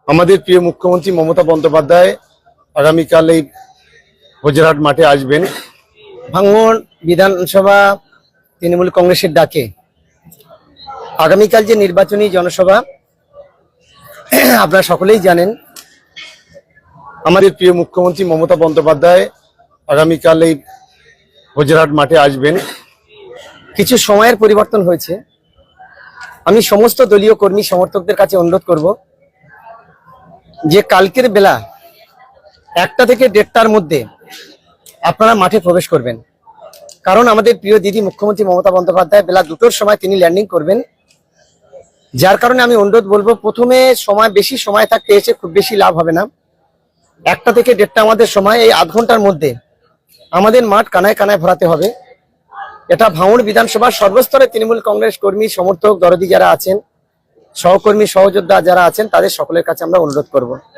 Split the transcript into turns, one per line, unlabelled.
আমাদের প্রিয় মুখ্যমন্ত্রী মমতা বন্দ্যোপাধ্যায় আগামীকাল এই হজরহাট মাঠে আসবেন।
ভাঙড় বিধানসভা তৃণমূল কংগ্রেসের ডাকে আগামীকাল যে নির্বাচনী জনসভা আপনারা সকলেই জানেন।
আমাদের প্রিয় মুখ্যমন্ত্রী মমতা বন্দ্যোপাধ্যায় আগামীকাল এই হজরহাট মাঠে আসবেন।
কিছু সময়ের পরিবর্তন হয়েছে। আমি সমস্ত দলীয় কর্মী সমর্থকদের কাছে অনুরোধ করব যে কালকের বেলা 1টা থেকে 1:30টার মধ্যে আপনারা মাঠে প্রবেশ করবেন, কারণ আমাদের প্রিয় দিদি মুখ্যমন্ত্রী মমতা বন্দ্যোপাধ্যায় বেলা 2টোর সময় তিনি ল্যান্ডিং করবেন। যার কারণে আমি অনুরোধ বলবো, প্রথমে বেশি সময় থাকতে এসে খুব বেশি লাভ হবে না। 1টা থেকে 1:30টা আমাদের সময়, এই আধ ঘন্টার মধ্যে আমাদের মাঠ কানায় কানায় ভরাতে হবে। এটা ভাঙড় বিধানসভার সর্বস্তরে তৃণমূল কংগ্রেস কর্মী সমর্থক দরদি যারা আছেন, সহকর্মী সহযোদ্ধা যারা আছেন, তাদের সকলের কাছে আমরা অনুরোধ করব।